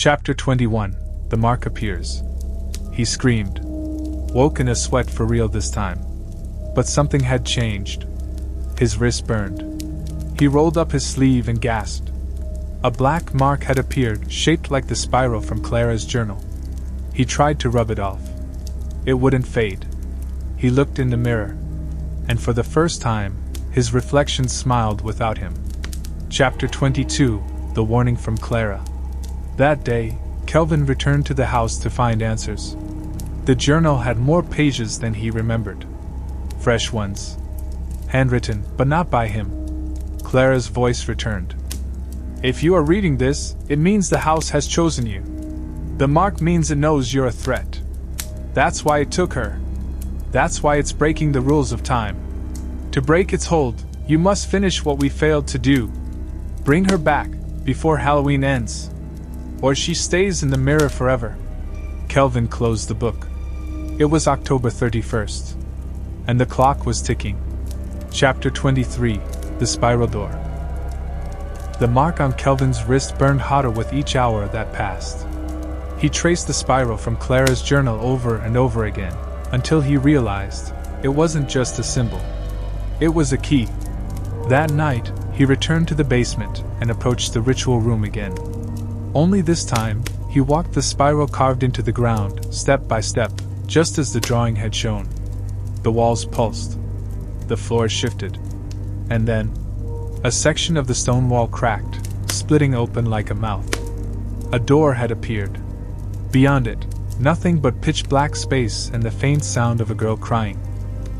Chapter 21. The mark appears. He screamed, woke in a sweat for real this time. But something had changed. His wrist burned. He rolled up his sleeve and gasped. A black mark had appeared, shaped like the spiral from Clara's journal. He tried to rub it off. It wouldn't fade. He looked in the mirror, and for the first time, his reflection smiled without him. Chapter 22. The warning from Clara. That day, Kelvin returned to the house to find answers. The journal had more pages than he remembered. Fresh ones. Handwritten, but not by him. Clara's voice returned. If you are reading this, it means the house has chosen you. The mark means it knows you're a threat. That's why it took her. That's why it's breaking the rules of time. To break its hold, you must finish what we failed to do. Bring her back, before Halloween ends. Or she stays in the mirror forever. Kelvin closed the book. It was October 31st. And the clock was ticking. Chapter 23. The Spiral Door. The mark on Kelvin's wrist burned hotter with each hour that passed. He traced the spiral from Clara's journal over and over again, until he realized it wasn't just a symbol. It was a key. That night, he returned to the basement and approached the ritual room again. Only this time, he walked the spiral carved into the ground, step by step, just as the drawing had shown. The walls pulsed. The floor shifted. And then, a section of the stone wall cracked, splitting open like a mouth. A door had appeared. Beyond it, nothing but pitch black space and the faint sound of a girl crying.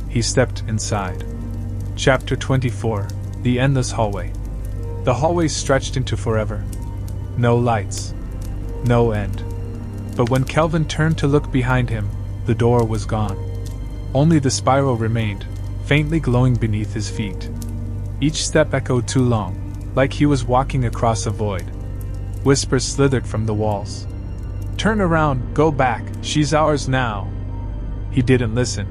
He stepped inside. Chapter 24. The Endless Hallway. The hallway stretched into forever. No lights. No end. But when Kelvin turned to look behind him, the door was gone. Only the spiral remained, faintly glowing beneath his feet. Each step echoed too long, like he was walking across a void. Whispers slithered from the walls. Turn around, go back, she's ours now. He didn't listen.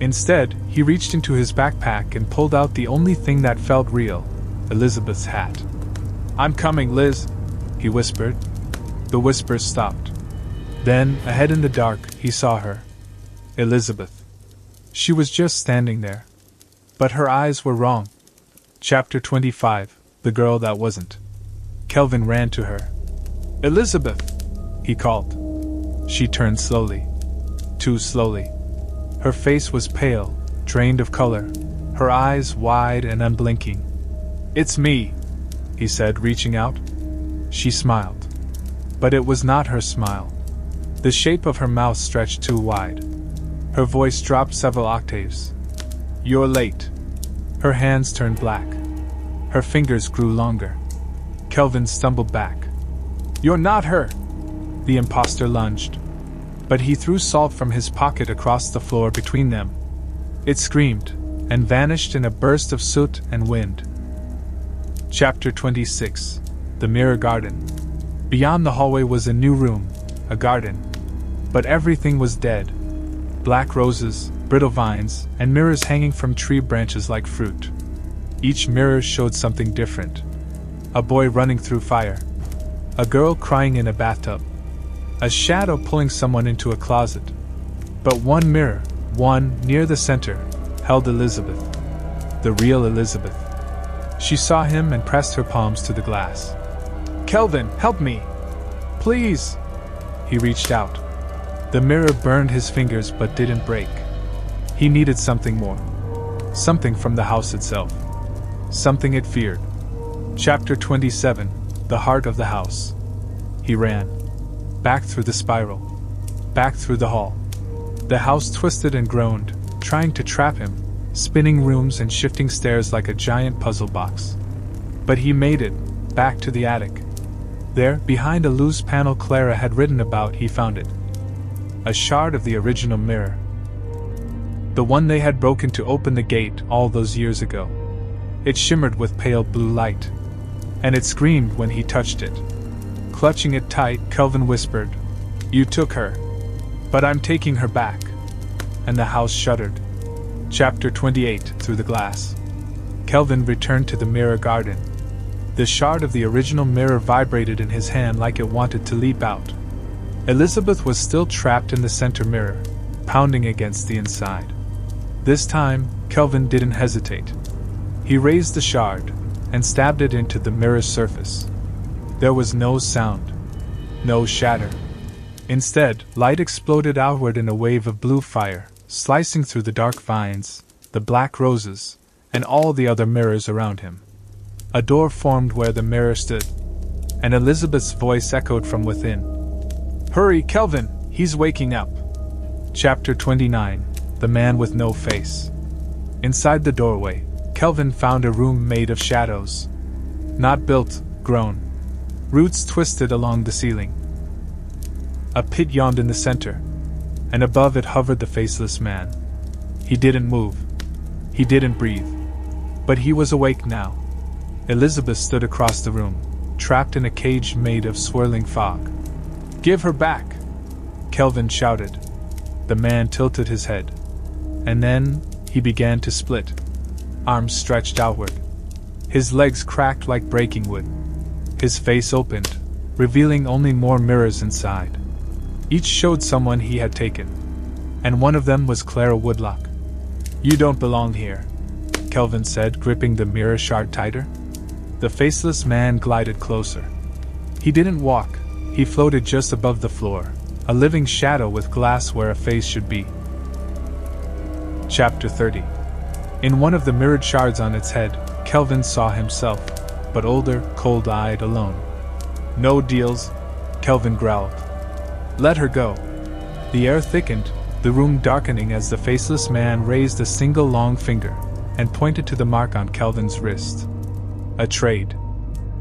Instead, he reached into his backpack and pulled out the only thing that felt real, Elizabeth's hat. I'm coming, Liz, he whispered. The whispers stopped. Then, ahead in the dark, he saw her. Elizabeth. She was just standing there. But her eyes were wrong. Chapter 25. The Girl That Wasn't. Kelvin ran to her. Elizabeth! He called. She turned slowly. Too slowly. Her face was pale, drained of color, her eyes wide and unblinking. It's me, he said, reaching out. She smiled. But it was not her smile. The shape of her mouth stretched too wide. Her voice dropped several octaves. You're late. Her hands turned black. Her fingers grew longer. Kelvin stumbled back. You're not her! The imposter lunged. But he threw salt from his pocket across the floor between them. It screamed, and vanished in a burst of soot and wind. Chapter 26. The Mirror Garden. Beyond the hallway was a new room, a garden. But everything was dead. Black roses, brittle vines, and mirrors hanging from tree branches like fruit. Each mirror showed something different. A boy running through fire. A girl crying in a bathtub. A shadow pulling someone into a closet. But one mirror, one near the center, held Elizabeth. The real Elizabeth. She saw him and pressed her palms to the glass. Kelvin, help me! Please! He reached out. The mirror burned his fingers but didn't break. He needed something more. Something from the house itself. Something it feared. Chapter 27. The Heart of the House. He ran. Back through the spiral. Back through the hall. The house twisted and groaned, trying to trap him, spinning rooms and shifting stairs like a giant puzzle box. But he made it, back to the attic. There, behind a loose panel Clara had written about, he found it. A shard of the original mirror. The one they had broken to open the gate all those years ago. It shimmered with pale blue light. And it screamed when he touched it. Clutching it tight, Kelvin whispered, You took her. But I'm taking her back. And the house shuddered. Chapter 28. Through the Glass. Kelvin returned to the mirror garden. The shard of the original mirror vibrated in his hand like it wanted to leap out. Elizabeth was still trapped in the center mirror, pounding against the inside. This time, Kelvin didn't hesitate. He raised the shard and stabbed it into the mirror's surface. There was no sound, no shatter. Instead, light exploded outward in a wave of blue fire, slicing through the dark vines, the black roses, and all the other mirrors around him. A door formed where the mirror stood, and Elizabeth's voice echoed from within. "Hurry, Kelvin, he's waking up." Chapter 29: The Man with No Face. Inside the doorway, Kelvin found a room made of shadows. Not built, grown. Roots twisted along the ceiling. A pit yawned in the center, and above it hovered the faceless man. He didn't move. He didn't breathe. But he was awake now. Elizabeth stood across the room, trapped in a cage made of swirling fog. "Give her back!" Kelvin shouted. The man tilted his head. And then, he began to split. Arms stretched outward. His legs cracked like breaking wood. His face opened, revealing only more mirrors inside. Each showed someone he had taken. And one of them was Clara Woodlock. "You don't belong here," Kelvin said, gripping the mirror shard tighter. The faceless man glided closer. He didn't walk, he floated just above the floor, a living shadow with glass where a face should be. Chapter 30. In one of the mirrored shards on its head, Kelvin saw himself, but older, cold-eyed, alone. "No deals," Kelvin growled. "Let her go." The air thickened, the room darkening as the faceless man raised a single long finger and pointed to the mark on Kelvin's wrist. A trade.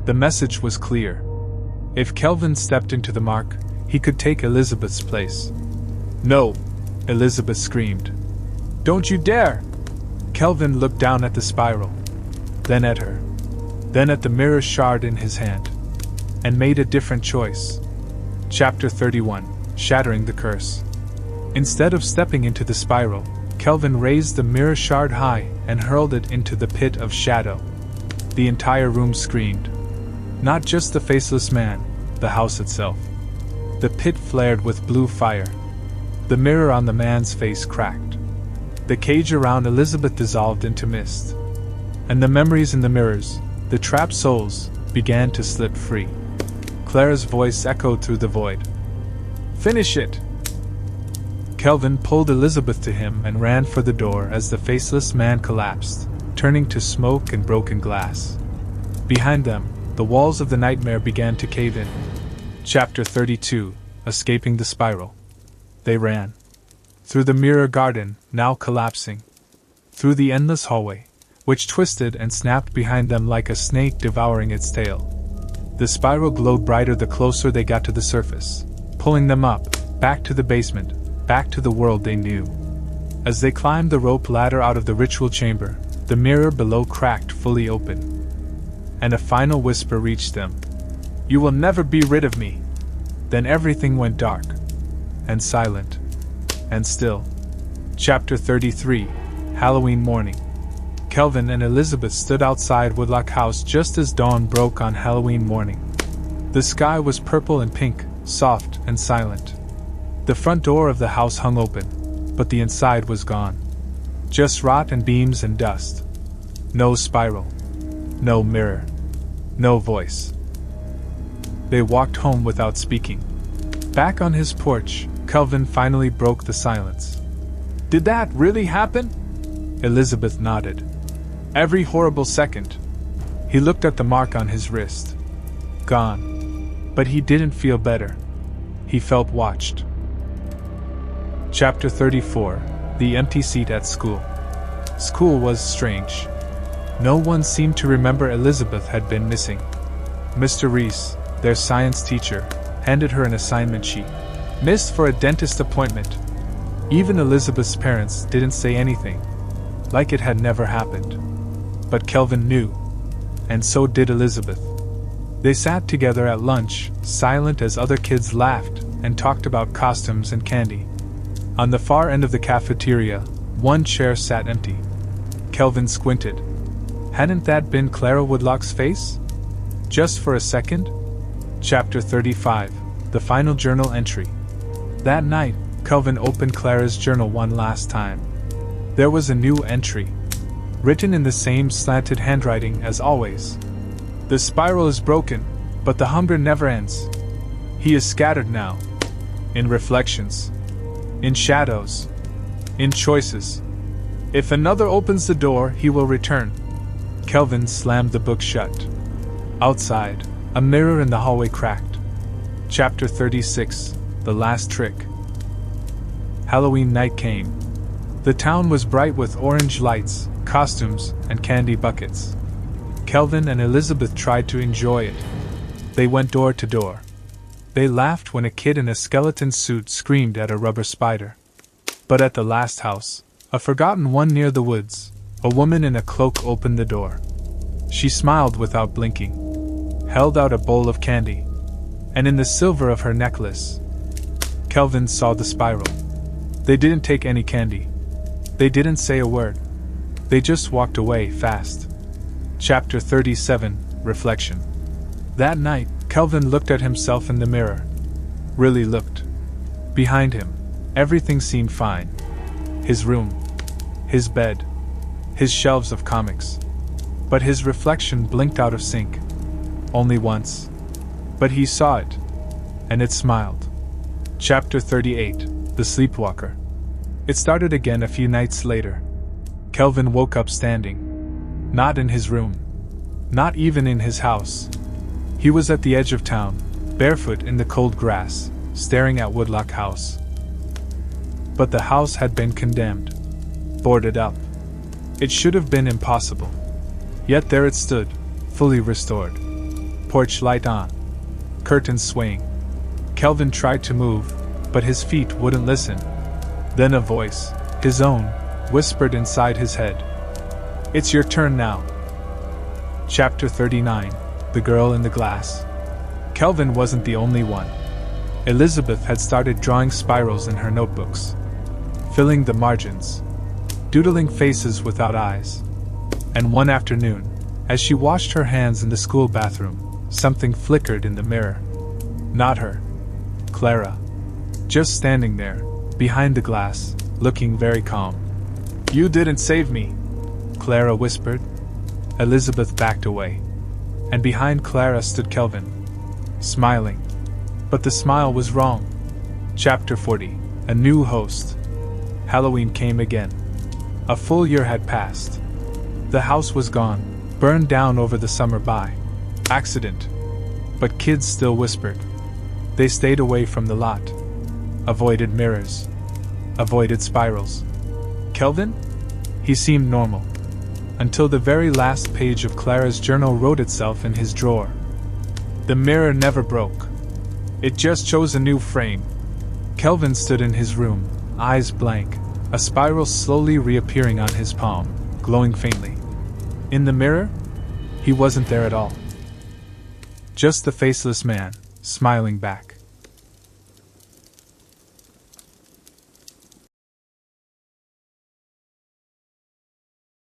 The message was clear. If Kelvin stepped into the mark, he could take Elizabeth's place. "No!" Elizabeth screamed. "Don't you dare!" Kelvin looked down at the spiral, then at her, then at the mirror shard in his hand, and made a different choice. Chapter 31: Shattering the Curse. Instead of stepping into the spiral, Kelvin raised the mirror shard high and hurled it into the pit of shadow. The entire room screamed. Not just the faceless man, the house itself. The pit flared with blue fire. The mirror on the man's face cracked. The cage around Elizabeth dissolved into mist. And the memories in the mirrors, the trapped souls, began to slip free. Clara's voice echoed through the void. "Finish it!" Kelvin pulled Elizabeth to him and ran for the door as the faceless man collapsed, turning to smoke and broken glass. Behind them, the walls of the nightmare began to cave in. Chapter 32: Escaping the Spiral. They ran. Through the mirror garden, now collapsing. Through the endless hallway, which twisted and snapped behind them like a snake devouring its tail. The spiral glowed brighter the closer they got to the surface, pulling them up, back to the basement, back to the world they knew. As they climbed the rope ladder out of the ritual chamber, the mirror below cracked fully open. And a final whisper reached them. "You will never be rid of me." Then everything went dark. And silent. And still. Chapter 33: Halloween Morning. Kelvin and Elizabeth stood outside Woodlock House just as dawn broke on Halloween morning. The sky was purple and pink, soft and silent. The front door of the house hung open, but the inside was gone. Just rot and beams and dust. No spiral. No mirror. No voice. They walked home without speaking. Back on his porch, Kelvin finally broke the silence. "Did that really happen?" Elizabeth nodded. "Every horrible second." He looked at the mark on his wrist. Gone. But he didn't feel better. He felt watched. Chapter 34: The Empty Seat at School. School was strange. No one seemed to remember Elizabeth had been missing. Mr. Reese, their science teacher, handed her an assignment sheet. Missed for a dentist appointment. Even Elizabeth's parents didn't say anything, like it had never happened. But Kelvin knew, and so did Elizabeth. They sat together at lunch, silent as other kids laughed and talked about costumes and candy. On the far end of the cafeteria, one chair sat empty. Kelvin squinted. Hadn't that been Clara Woodlock's face? Just for a second? Chapter 35, The Final Journal Entry. That night, Kelvin opened Clara's journal one last time. There was a new entry, written in the same slanted handwriting as always. The spiral is broken, but the hunger never ends. He is scattered now. In reflections. In shadows. In choices. If another opens the door, he will return. Kelvin slammed the book shut. Outside, a mirror in the hallway cracked. Chapter 36, The Last Trick. Halloween night came. The town was bright with orange lights, costumes, and candy buckets. Kelvin and Elizabeth tried to enjoy it. They went door to door. They laughed when a kid in a skeleton suit screamed at a rubber spider. But at the last house, a forgotten one near the woods, a woman in a cloak opened the door. She smiled without blinking, held out a bowl of candy, and in the silver of her necklace, Kelvin saw the spiral. They didn't take any candy. They didn't say a word. They just walked away fast. Chapter 37, Reflection. That night, Kelvin looked at himself in the mirror. Really looked. Behind him, everything seemed fine. His room, his bed, his shelves of comics. But his reflection blinked out of sync. Only once. But he saw it, and it smiled. Chapter 38, The Sleepwalker. It started again a few nights later. Kelvin woke up standing. Not in his room. Not even in his house. He was at the edge of town, barefoot in the cold grass, staring at Woodlock house. But the house had been condemned. Boarded up. It should have been impossible. Yet there it stood, fully restored. Porch light on. Curtains swaying. Kelvin tried to move, but his feet wouldn't listen. Then a voice, his own, whispered inside his head. It's your turn now. Chapter 39, The Girl in the Glass. Kelvin wasn't the only one. Elizabeth had started drawing spirals in her notebooks, filling the margins, doodling faces without eyes. And one afternoon, as she washed her hands in the school bathroom, something flickered in the mirror. Not her. Clara. Just standing there, behind the glass, looking very calm. You didn't save me, Clara whispered. Elizabeth backed away. And behind Clara stood Kelvin, smiling. But the smile was wrong. Chapter 40, A New Host. Halloween came again. A full year had passed. The house was gone, burned down over the summer by accident. But kids still whispered. They stayed away from the lot. Avoided mirrors. Avoided spirals. Kelvin? He seemed normal. Until the very last page of Clara's journal wrote itself in his drawer. The mirror never broke. It just chose a new frame. Kelvin stood in his room, eyes blank, a spiral slowly reappearing on his palm, glowing faintly. In the mirror? He wasn't there at all. Just the faceless man, smiling back.